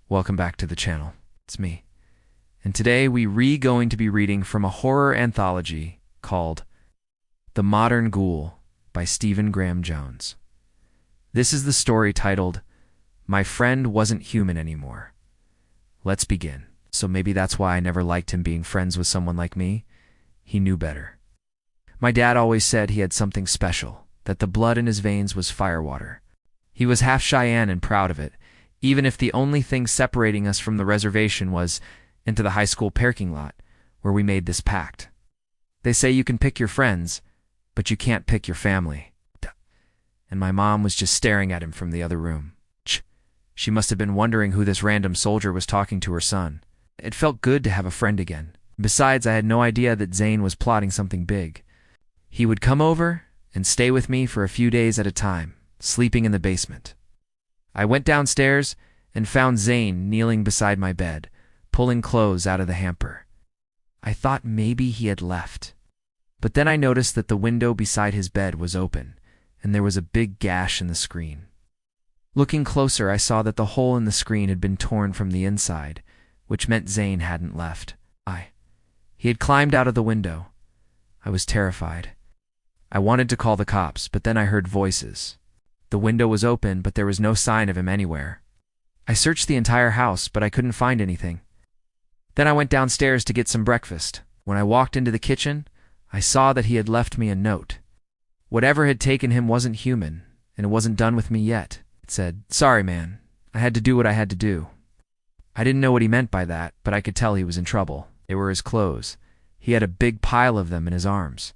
Welcome back to the channel. It's me. And today going to be reading from a horror anthology called The Modern Ghoul by Stephen Graham Jones. This is the story titled, My Friend Wasn't Human Anymore. Let's begin. So maybe that's why I never liked him being friends with someone like me. He knew better. My dad always said he had something special, that the blood in his veins was firewater. He was half Cheyenne and proud of it, even if the only thing separating us from the reservation was into the high school parking lot, where we made this pact. They say you can pick your friends, but you can't pick your family. And my mom was just staring at him from the other room. She must have been wondering who this random soldier was talking to her son. It felt good to have a friend again. Besides, I had no idea that Zane was plotting something big. He would come over and stay with me for a few days at a time, sleeping in the basement. I went downstairs and found Zane kneeling beside my bed, pulling clothes out of the hamper. I thought maybe he had left. But then I noticed that the window beside his bed was open, and there was a big gash in the screen. Looking closer, I saw that the hole in the screen had been torn from the inside, which meant Zane hadn't left. He had climbed out of the window. I was terrified. I wanted to call the cops, but then I heard voices. The window was open, but there was no sign of him anywhere. I searched the entire house, but I couldn't find anything. Then I went downstairs to get some breakfast. When I walked into the kitchen, I saw that he had left me a note. Whatever had taken him wasn't human, and it wasn't done with me yet. It said, "Sorry, man. I had to do what I had to do." I didn't know what he meant by that, but I could tell he was in trouble. They were his clothes. He had a big pile of them in his arms.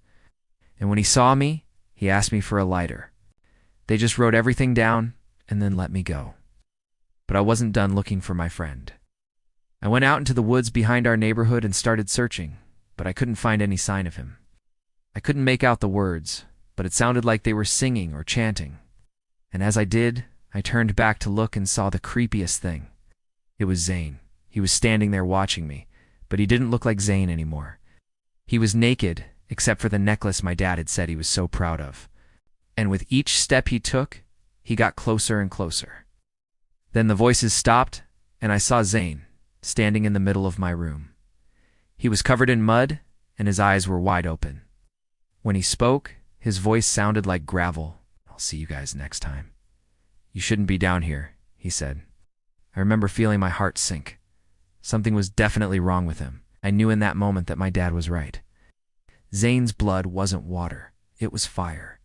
And when he saw me, he asked me for a lighter. They just wrote everything down and then let me go. But I wasn't done looking for my friend. I went out into the woods behind our neighborhood and started searching, but I couldn't find any sign of him. I couldn't make out the words, but it sounded like they were singing or chanting. And as I did, I turned back to look and saw the creepiest thing. It was Zane. He was standing there watching me, but he didn't look like Zane anymore. He was naked, except for the necklace my dad had said he was so proud of. And with each step he took, he got closer and closer. Then the voices stopped, and I saw Zane, standing in the middle of my room. He was covered in mud, and his eyes were wide open. When he spoke, his voice sounded like gravel. "I'll see you guys next time." "You shouldn't be down here," he said. I remember feeling my heart sink. Something was definitely wrong with him. I knew in that moment that my dad was right. Zane's blood wasn't water, it was fire.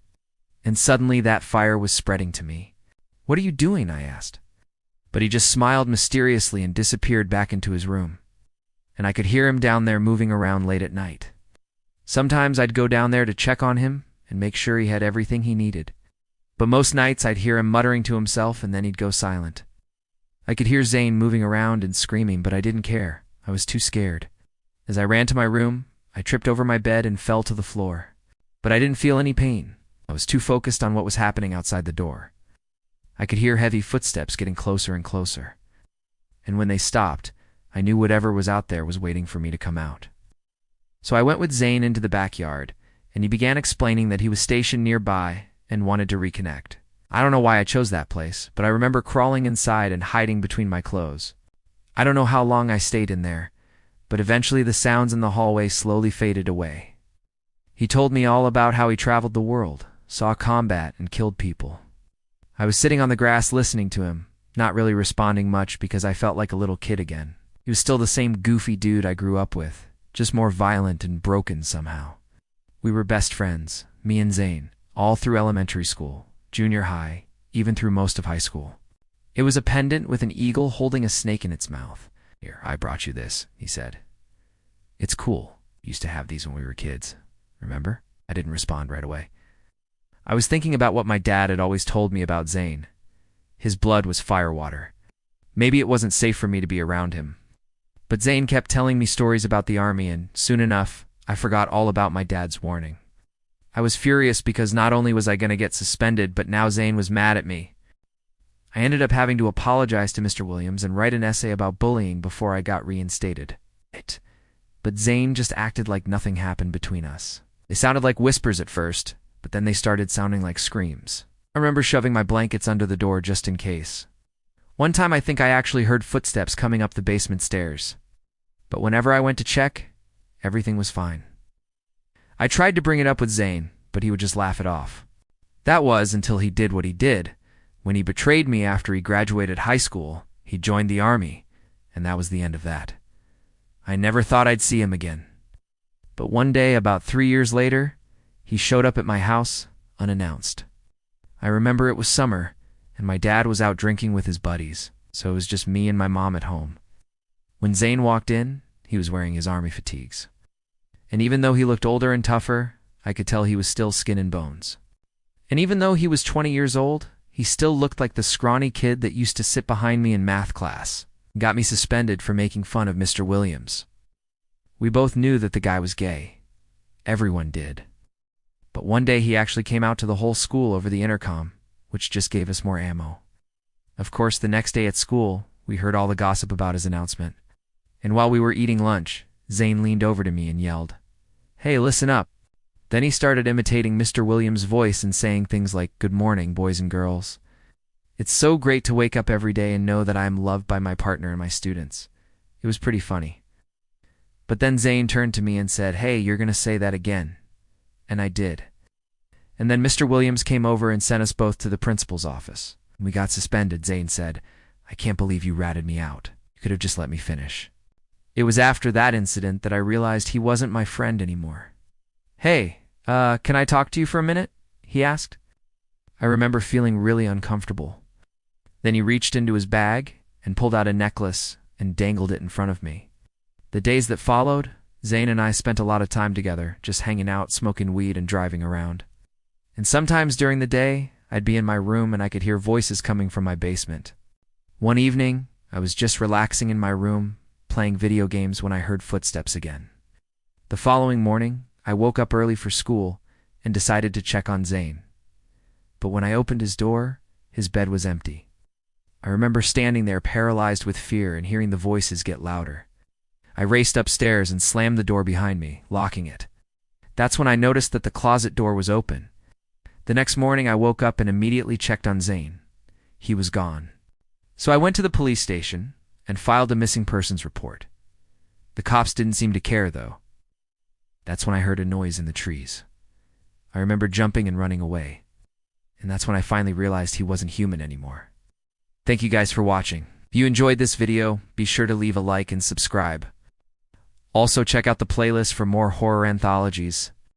And suddenly that fire was spreading to me. "What are you doing?" I asked. But he just smiled mysteriously and disappeared back into his room. And I could hear him down there moving around late at night. Sometimes I'd go down there to check on him and make sure he had everything he needed. But most nights I'd hear him muttering to himself and then he'd go silent. I could hear Zane moving around and screaming, but I didn't care. I was too scared. As I ran to my room, I tripped over my bed and fell to the floor. But I didn't feel any pain. I was too focused on what was happening outside the door. I could hear heavy footsteps getting closer and closer. And when they stopped, I knew whatever was out there was waiting for me to come out. So I went with Zane into the backyard, and he began explaining that he was stationed nearby and wanted to reconnect. I don't know why I chose that place, but I remember crawling inside and hiding between my clothes. I don't know how long I stayed in there, but eventually the sounds in the hallway slowly faded away. He told me all about how he traveled the world, saw combat, and killed people. I was sitting on the grass listening to him, not really responding much because I felt like a little kid again. He was still the same goofy dude I grew up with, just more violent and broken somehow. We were best friends, me and Zane, all through elementary school, junior high, even through most of high school. It was a pendant with an eagle holding a snake in its mouth. "Here, I brought you this," he said. "It's cool. Used to have these when we were kids. Remember?" I didn't respond right away. I was thinking about what my dad had always told me about Zane. His blood was firewater. Maybe it wasn't safe for me to be around him. But Zane kept telling me stories about the army, and soon enough, I forgot all about my dad's warning. I was furious because not only was I going to get suspended, but now Zane was mad at me. I ended up having to apologize to Mr. Williams and write an essay about bullying before I got reinstated. But Zane just acted like nothing happened between us. They sounded like whispers at first, but then they started sounding like screams. I remember shoving my blankets under the door just in case. One time I think I actually heard footsteps coming up the basement stairs. But whenever I went to check, everything was fine. I tried to bring it up with Zane, but he would just laugh it off. That was until he did what he did. When he betrayed me after he graduated high school, he joined the army, and that was the end of that. I never thought I'd see him again. But one day, about 3 years later, he showed up at my house, unannounced. I remember it was summer, and my dad was out drinking with his buddies, so it was just me and my mom at home. When Zane walked in, he was wearing his army fatigues. And even though he looked older and tougher, I could tell he was still skin and bones. And even though he was 20 years old, he still looked like the scrawny kid that used to sit behind me in math class, and got me suspended for making fun of Mr. Williams. We both knew that the guy was gay. Everyone did. But one day he actually came out to the whole school over the intercom, which just gave us more ammo. Of course, the next day at school, we heard all the gossip about his announcement. And while we were eating lunch, Zane leaned over to me and yelled, "Hey, listen up." Then he started imitating Mr. Williams' voice and saying things like, "Good morning, boys and girls. It's so great to wake up every day and know that I am loved by my partner and my students." It was pretty funny. But then Zane turned to me and said, "Hey, you're going to say that again." And I did. And then Mr. Williams came over and sent us both to the principal's office. When we got suspended, Zane said, "I can't believe you ratted me out. You could have just let me finish." It was after that incident that I realized he wasn't my friend anymore. "Hey, can I talk to you for a minute?" he asked. I remember feeling really uncomfortable. Then he reached into his bag and pulled out a necklace and dangled it in front of me. The days that followed, Zane and I spent a lot of time together, just hanging out, smoking weed, and driving around. And sometimes during the day, I'd be in my room and I could hear voices coming from my basement. One evening, I was just relaxing in my room, playing video games when I heard footsteps again. The following morning, I woke up early for school and decided to check on Zane. But when I opened his door, his bed was empty. I remember standing there paralyzed with fear and hearing the voices get louder. I raced upstairs and slammed the door behind me, locking it. That's when I noticed that the closet door was open. The next morning I woke up and immediately checked on Zane. He was gone. So I went to the police station and filed a missing persons report. The cops didn't seem to care, though. That's when I heard a noise in the trees. I remember jumping and running away. And that's when I finally realized he wasn't human anymore. Thank you guys for watching. If you enjoyed this video, be sure to leave a like and subscribe. Also check out the playlist for more horror anthologies.